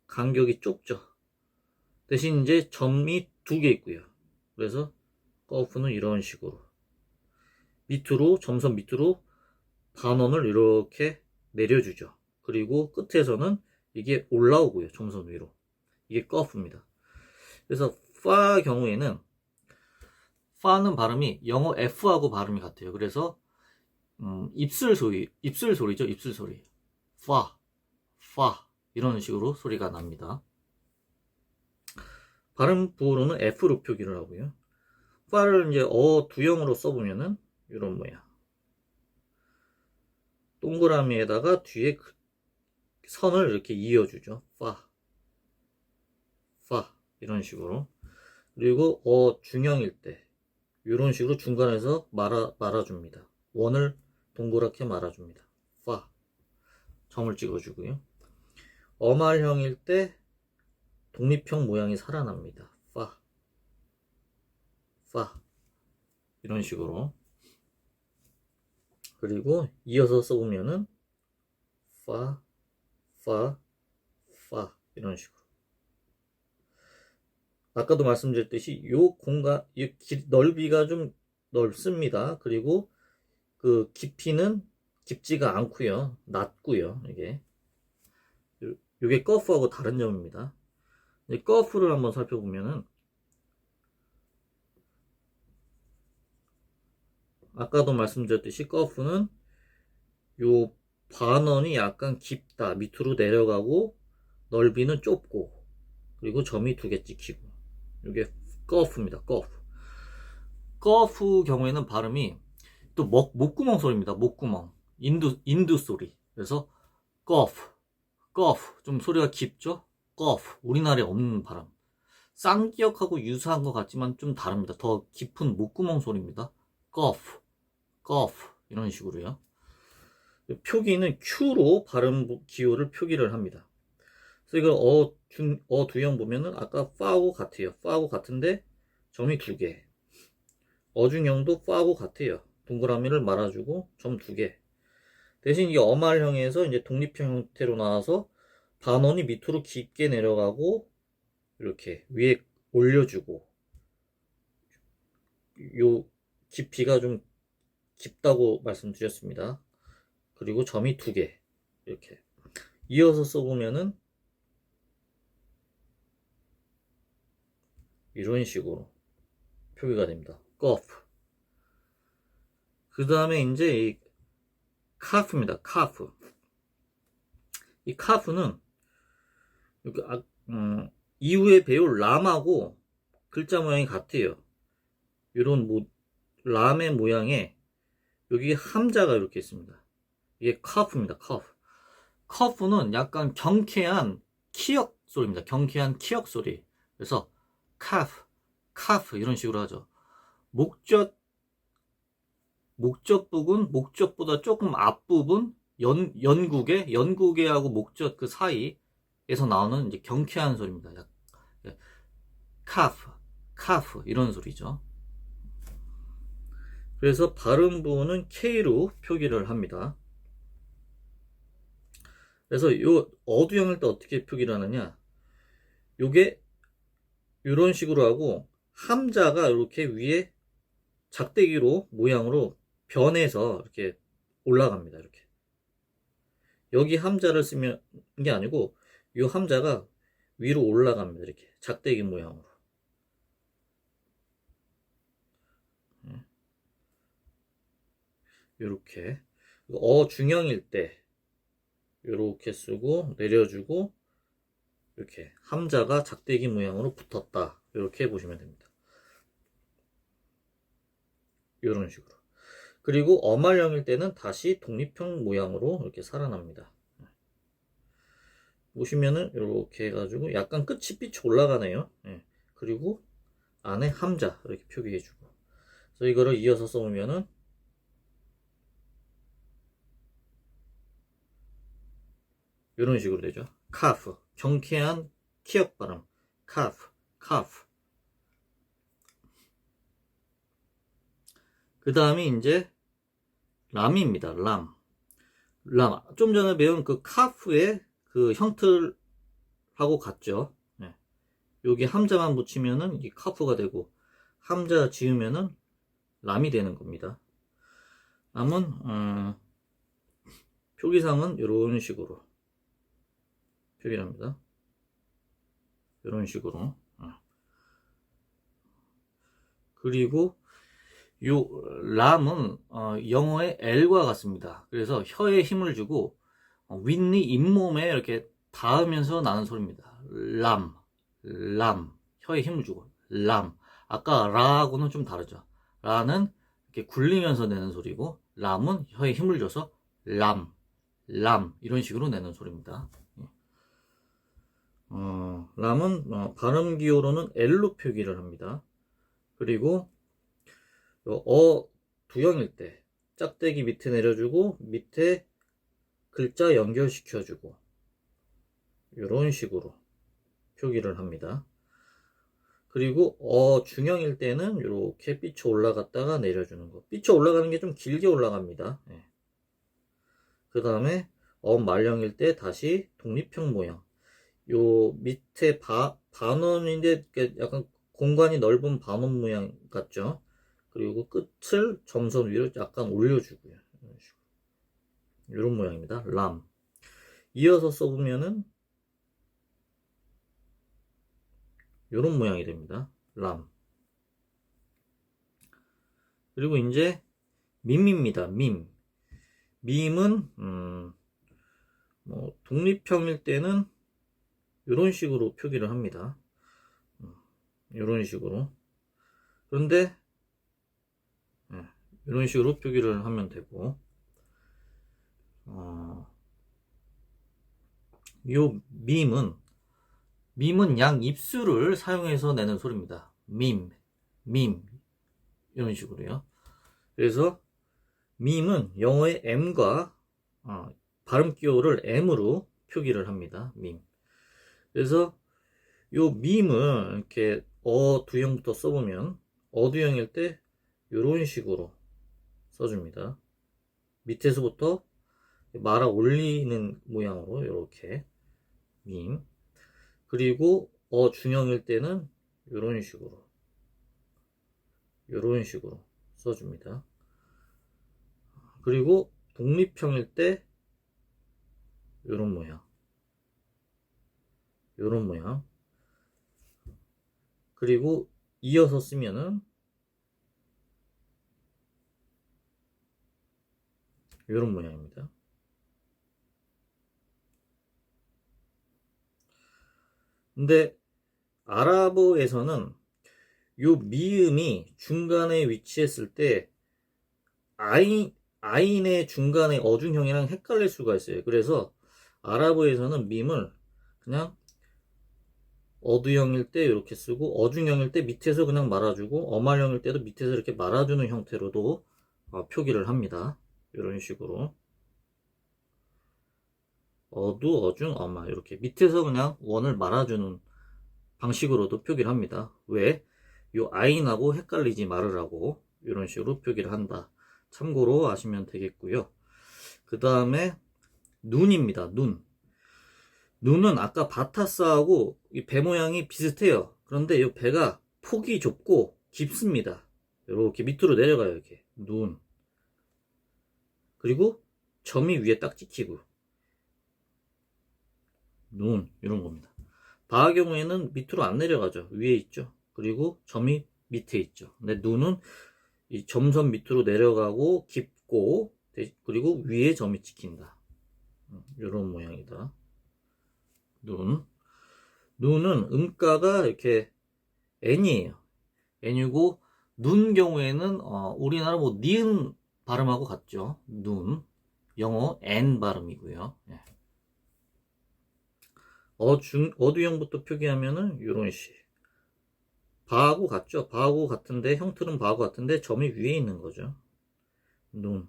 간격이 좁죠. 대신 이제 점이 두 개 있고요. 그래서 거프는 이런 식으로 밑으로, 점선 밑으로 반원을 이렇게 내려주죠. 그리고 끝에서는 이게 올라오고요. 점선 위로. 이게 거프입니다. 그래서 파 경우에는 파는 발음이 영어 F하고 발음이 같아요. 그래서 입술 소리죠. 입술 소리. 파 이런 식으로 소리가 납니다. 발음부로는 F로 표기를 하고요. 파를 이제 두형으로 써보면은 이런 모양. 동그라미에다가 뒤에 선을 이렇게 이어주죠. 파 이런 식으로. 그리고 중형일 때 이런 식으로 중간에서 말아줍니다. 원을 동그랗게 말아줍니다. 파 점을 찍어주고요. 어말형일 때 독립형 모양이 살아납니다. 파 이런 식으로. 그리고 이어서 써보면은 파 이런 식으로. 아까도 말씀드렸듯이 요 공간, 넓이가 좀 넓습니다. 그리고 그 깊이는 깊지가 않고요. 낮고요. 이게 거프하고 다른 점입니다. 거프를 한번 살펴보면은 아까도 말씀드렸듯이 거프는 요 반원이 약간 깊다, 밑으로 내려가고 넓이는 좁고 그리고 점이 두 개 찍히고 이게 거프입니다. 거프 경우에는 발음이 또 목구멍 소리입니다. 목구멍 인두 소리. 그래서 거프 좀 소리가 깊죠. 거프 우리나라에 없는 발음. 쌍기역하고 유사한 것 같지만 좀 다릅니다. 더 깊은 목구멍 소리입니다. 거프 이런 식으로요. 표기는 Q로 발음 기호를 표기를 합니다. 그래서 이걸 두형 보면은 아까 파하고 같아요. 파하고 같은데 점이 두 개. 어중형도 파하고 같아요. 동그라미를 말아주고 점 두 개. 대신 이 어말형에서 이제 독립형 형태로 나와서 반원이 밑으로 깊게 내려가고 이렇게 위에 올려주고 요 깊이가 좀 깊다고 말씀드렸습니다. 그리고 점이 두 개. 이렇게 이어서 써보면은 이런 식으로 표기가 됩니다. 거프. 그 다음에 이제 이 카프입니다. 이 카프는 이후에 배울 람하고 글자 모양이 같아요. 이런 람의 모양에 여기 함자가 이렇게 있습니다. 이게 카프입니다. 카프는 약간 경쾌한 키역 소리입니다. 경쾌한 키역 소리. 그래서 카프 이런 식으로 하죠. 목적보다 조금 앞부분 연구개하고 목적 그 사이에서 나오는 이제 경쾌한 소리입니다. 카프 이런 소리죠. 그래서 발음부는 K로 표기를 합니다. 그래서 요 어두형일 때 어떻게 표기를 하느냐, 요게 이런 식으로 하고 함자가 이렇게 위에 작대기로 모양으로 변해서 이렇게 올라갑니다. 이렇게 여기 함자를 쓰면 게 아니고 이 함자가 위로 올라갑니다. 이렇게 작대기 모양으로. 이렇게 중형일 때 이렇게 쓰고 내려주고 이렇게 함자가 작대기 모양으로 붙었다. 이렇게 보시면 됩니다. 이런 식으로. 그리고 어말형일 때는 다시 독립형 모양으로 이렇게 살아납니다. 보시면은 이렇게 해가지고 약간 끝이 빛이 올라가네요. 그리고 안에 함자 이렇게 표기해주고. 그래서 이거를 이어서 써보면은 이런 식으로 되죠. 카프, 경쾌한 키역 발음. 카프, 카프. 그 다음에 이제 람입니다. 람. 람. 좀 전에 배운 그 카프의 그 형틀하고 같죠. 네. 여기 함자만 붙이면은 이 카프가 되고, 함자 지으면은 람이 되는 겁니다. 람은 표기상은 이런 식으로 표기를 합니다. 이런 식으로. 그리고 요 람은 영어의 L과 같습니다. 그래서 혀에 힘을 주고 윗니 잇몸에 이렇게 닿으면서 나는 소리입니다. 람, 람. 혀에 힘을 주고 람. 아까 라하고는 좀 다르죠. 라는 이렇게 굴리면서 내는 소리고, 람은 혀에 힘을 줘서 람, 람 이런 식으로 내는 소리입니다. 람은 발음 기호로는 L로 표기를 합니다. 그리고 두형일 때 짝대기 밑에 내려주고 밑에 글자 연결시켜주고 이런 식으로 표기를 합니다. 그리고 중형일 때는 이렇게 삐쳐 올라갔다가 내려주는 거. 삐쳐 올라가는 게 좀 길게 올라갑니다. 네. 그 다음에 말형일 때 다시 독립형 모양. 요 밑에 반원인데 약간 공간이 넓은 반원 모양 같죠? 그리고 끝을 점선 위로 약간 올려주고요. 이런 모양입니다. 람. 이어서 써보면은 이런 모양이 됩니다. 람. 그리고 이제 밈입니다. 밈. 밈은 독립형일 때는 이런 식으로 표기를 합니다. 이런 식으로. 그런데 이런 식으로 표기를 하면 되고, 요 밈은 양 입술을 사용해서 내는 소리입니다. 밈 이런 식으로요. 그래서 밈은 영어의 M과 발음 기호를 M으로 표기를 합니다. 밈. 그래서 요 밈을 이렇게 두형부터 써보면 두형일 때 이런 식으로 써줍니다. 밑에서부터 말아 올리는 모양으로 이렇게 밈. 그리고 중형일 때는 이런 식으로 써줍니다. 그리고 독립형일 때 이런 모양. 그리고 이어서 쓰면은 이런 모양입니다. 근데 아랍어에서는 요 미음이 중간에 위치했을 때 아인의 중간에 어중형이랑 헷갈릴 수가 있어요. 그래서 아랍어에서는 밈을 그냥 어두형일 때 이렇게 쓰고, 어중형일 때 밑에서 그냥 말아주고, 어말형일 때도 밑에서 이렇게 말아주는 형태로도 표기를 합니다. 이런 식으로 어두, 어중, 어말 이렇게 밑에서 그냥 원을 말아주는 방식으로도 표기를 합니다. 왜? 요 아인하고 헷갈리지 말으라고 이런 식으로 표기를 한다. 참고로 아시면 되겠고요. 그 다음에 눈입니다. 눈은 아까 바타스하고 이 배 모양이 비슷해요. 그런데 이 배가 폭이 좁고 깊습니다. 이렇게 밑으로 내려가요. 이렇게 눈. 그리고 점이 위에 딱 찍히고 눈 이런 겁니다. 바의 경우에는 밑으로 안 내려가죠. 위에 있죠. 그리고 점이 밑에 있죠. 근데 눈은 이 점선 밑으로 내려가고 깊고, 그리고 위에 점이 찍힌다. 이런 모양이다. 눈은 음가가 이렇게 N이에요. N이고, 눈 경우에는 우리나라 뭐 니은 발음하고 같죠. 눈. 영어 N 발음이고요. 예. 어두형부터 표기하면은 이런 식. 바하고 같죠. 바하고 같은데, 형틀은 바하고 같은데 점이 위에 있는 거죠. 눈.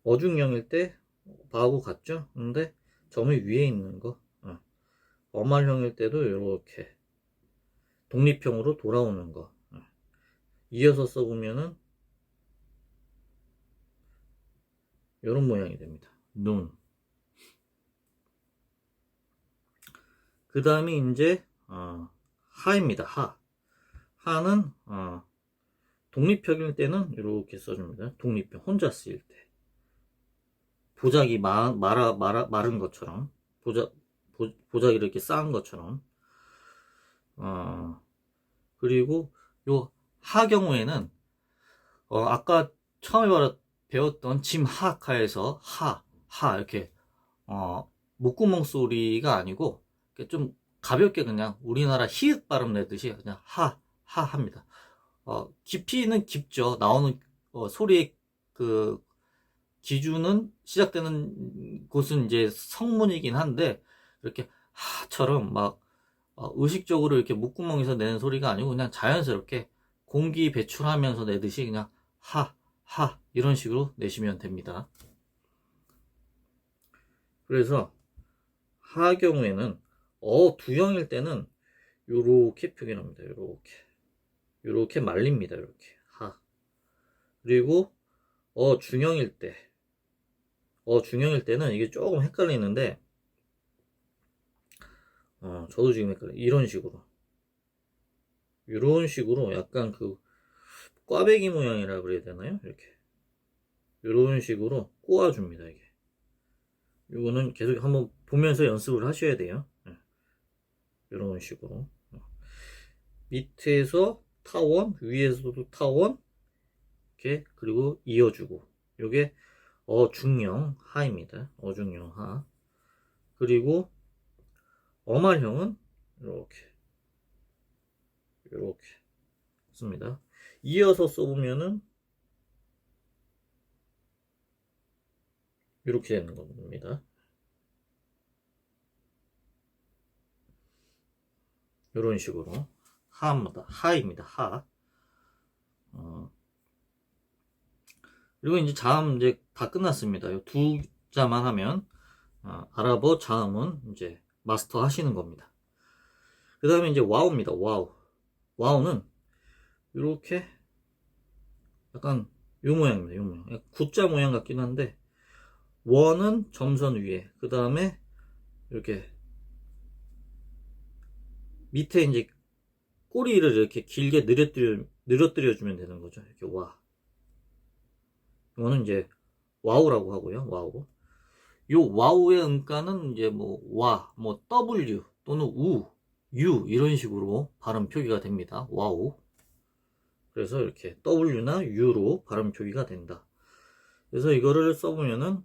어중형일 때 바하고 같죠. 근데 점이 위에 있는 거. 어말형일 때도 이렇게 독립형으로 돌아오는 거. 이어서 써보면은 이런 모양이 됩니다. 눈. 그 다음에 이제 하입니다. 하는 독립형일 때는 이렇게 써줍니다. 독립형 혼자 쓰일 때 보자기 마른 것처럼 보자기 이렇게 쌓은 것처럼. 그리고 요 하 경우에는 아까 처음에 배웠던 짐하카에서 하 이렇게 목구멍 소리가 아니고 좀 가볍게 그냥 우리나라 히읗 발음 내듯이 그냥 하 합니다. 깊이는 깊죠. 나오는 소리의 그 기준은 시작되는 곳은 이제 성문이긴 한데 이렇게 하처럼 막 의식적으로 이렇게 목구멍에서 내는 소리가 아니고 그냥 자연스럽게 공기 배출하면서 내듯이 그냥 하 이런 식으로 내시면 됩니다. 그래서 하 경우에는 두형일 때는 요렇게 표현합니다. 요렇게 말립니다. 이렇게 하. 그리고 중형일 때는 이게 조금 헷갈리는데 저도 지금 헷갈려요. 이런 식으로 약간 그 꽈배기 모양이라 그래야 되나요? 이런 식으로 꼬아줍니다. 이게 이거는 계속 한번 보면서 연습을 하셔야 돼요. 이런 식으로 밑에서 타원, 위에서도 타원, 이렇게 그리고 이어주고 요게 어중형 하입니다. 어중형 하. 그리고 어말형은 이렇게 씁니다. 이어서 써보면은 이렇게 되는 겁니다. 이런 식으로 하입니다. 하. 그리고 이제 자음 이제 다 끝났습니다. 두 자만 하면 아랍어 자음은 이제 마스터 하시는 겁니다. 그 다음에 이제 와우입니다. 와우는 이렇게 약간 요 모양입니다. 요 모양. 구자 모양 같긴 한데 원은 점선 위에, 그 다음에 이렇게 밑에 이제 꼬리를 이렇게 길게 늘어뜨려 주면 되는 거죠. 이렇게 이거는 이제 와우라고 하고요. 요 와우의 음가는 이제 W 또는 U 이런 식으로 발음 표기가 됩니다. 와우. 그래서 이렇게 W나 U로 발음 표기가 된다. 그래서 이거를 써보면은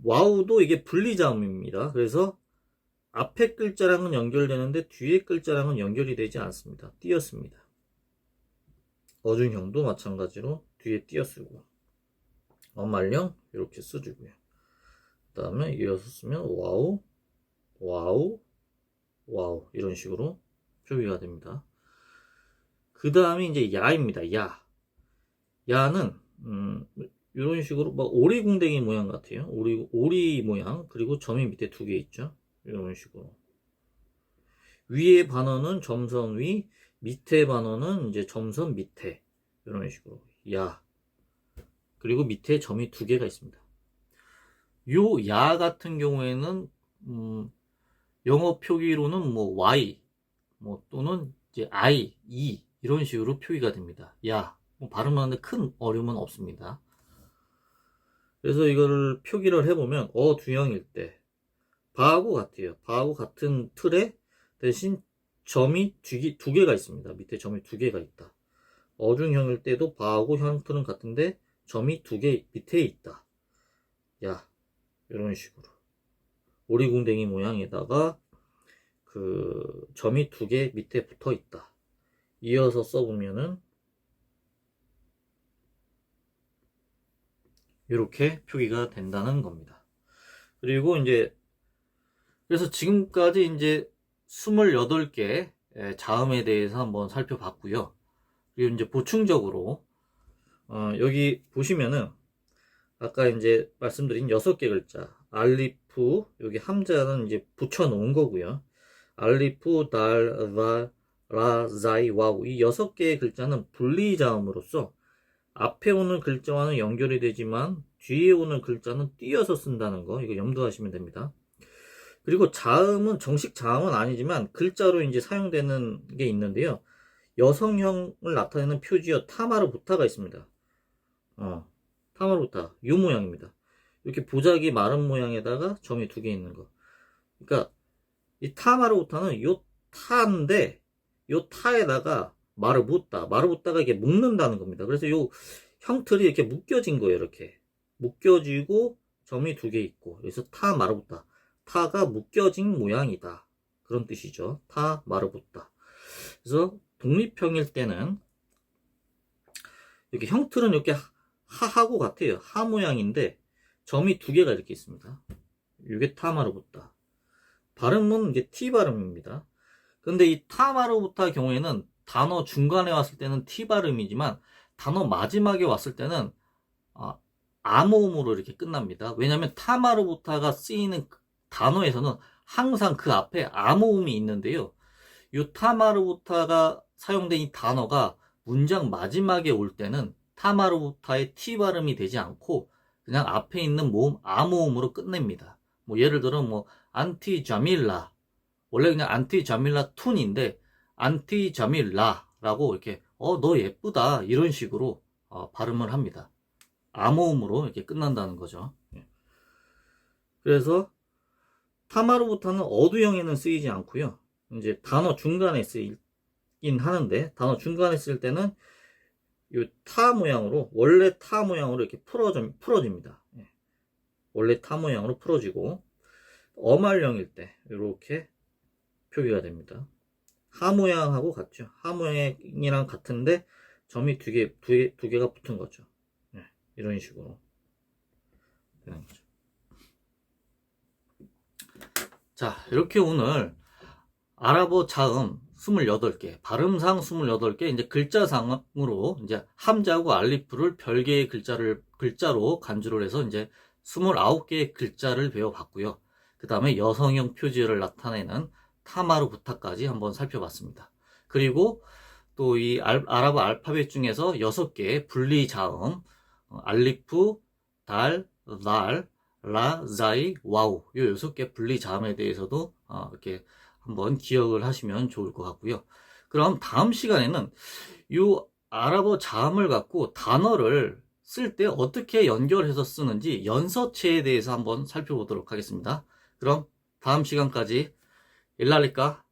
와우도 이게 분리자음입니다. 그래서 앞에 글자랑은 연결되는데 뒤에 글자랑은 연결이 되지 않습니다. 띄었습니다. 어중형도 마찬가지로 뒤에 띄어쓰고 어말령 이렇게 써주고요. 그 다음에 이어서 쓰면 와우 이런 식으로 표기가 됩니다. 그 다음에 이제 야입니다. 야는 이런 식으로 오리궁뎅이 모양 같아요. 오리 모양. 그리고 점이 밑에 두 개 있죠. 이런 식으로 위에 반어는 점선 위, 밑에 반어는 이제 점선 밑에, 이런 식으로 야. 그리고 밑에 점이 두 개가 있습니다. 요 야 같은 경우에는 영어 표기로는 y 또는 이제 I, E 이런 식으로 표기가 됩니다. 야. 발음하는데 큰 어려움은 없습니다. 그래서 이거를 표기를 해보면 두형일 때 바하고 같아요. 바하고 같은 틀에 대신 점이 두 개가 있습니다. 밑에 점이 두 개가 있다. 어중형일 때도 바하고 형틀은 같은데 점이 두 개 밑에 있다. 야, 이런 식으로 오리궁뎅이 모양에다가 그 점이 두 개 밑에 붙어 있다. 이어서 써보면은 이렇게 표기가 된다는 겁니다. 그리고 이제 그래서 지금까지 이제 28개 자음에 대해서 한번 살펴봤고요. 그리고 이제 보충적으로 여기 보시면은 아까 이제 말씀드린 6개 글자 알리프, 알리프, 여기 함자는 이제 붙여 놓은 거고요. 알리프, 달, 라, 자이, 와우. 이 6개의 글자는 분리자음으로써 앞에 오는 글자와는 연결이 되지만 뒤에 오는 글자는 띄어서 쓴다는 거, 이거 염두하시면 됩니다. 그리고 자음은 정식 자음은 아니지만 글자로 이제 사용되는 게 있는데요. 여성형을 나타내는 표지어 타마르부타가 있습니다. 타마르부타 요 모양입니다. 이렇게 보자기 마른 모양에다가 점이 2개 있는 거. 그러니까 이 타마르부타는 요 타인데 요 타에다가 마르부타가 이게 묶는다는 겁니다. 그래서 요 형틀이 이렇게 묶여진 거예요. 이렇게 묶여지고 점이 2개 있고, 그래서 타마르부타, 타가 묶여진 모양이다, 그런 뜻이죠. 타마르부타. 그래서 독립형일 때는 이렇게 형틀은 이렇게 하하고 같아요. 하 모양인데 점이 2개가 이렇게 있습니다. 이게 타마르부타. 발음은 이제 T 발음입니다. 근데 이 타마르부타 경우에는 단어 중간에 왔을 때는 T 발음이지만 단어 마지막에 왔을 때는 암호음으로 이렇게 끝납니다. 왜냐하면 타마르부타가 쓰이는 단어에서는 항상 그 앞에 암호음이 있는데요. 이 타마르부타가 사용된 이 단어가 문장 마지막에 올 때는 타마르부타의 T 발음이 되지 않고 그냥 앞에 있는 모음 암호음으로 끝냅니다. 뭐 예를 들어 뭐 안티 자밀라, 원래 그냥 안티 자밀라 툰인데 안티 자밀라라고 이렇게 너 예쁘다 이런 식으로 발음을 합니다. 암호음으로 이렇게 끝난다는 거죠. 그래서 타마르부타는 어두형에는 쓰이지 않고요. 이제 단어 중간에 쓰이긴 하는데, 단어 중간에 쓸 때는 이 타 모양으로, 원래 타 모양으로 이렇게 풀어집니다. 원래 타 모양으로 풀어지고, 어말형일 때 이렇게 표기가 됩니다. 하 모양하고 같죠. 하 모양이랑 같은데 점이 두 개가 붙은 거죠. 이런 식으로 되는 거죠. 자, 이렇게 오늘 아랍어 자음 28개, 발음상 28개, 이제 글자상으로 이제 함자하고 알리프를 별개의 글자로 간주를 해서 이제 29개의 글자를 배워봤고요. 그 다음에 여성형 표지어를 나타내는 타마르부타까지 한번 살펴봤습니다. 그리고 또 이 아랍어 알파벳 중에서 6개의 분리 자음, 알리프, 달, 라, 자이, 와우, 이 6개 분리 자음에 대해서도 이렇게 한번 기억을 하시면 좋을 것 같고요. 그럼 다음 시간에는 이 아랍어 자음을 갖고 단어를 쓸 때 어떻게 연결해서 쓰는지 연서체에 대해서 한번 살펴보도록 하겠습니다. 그럼 다음 시간까지 일랄리까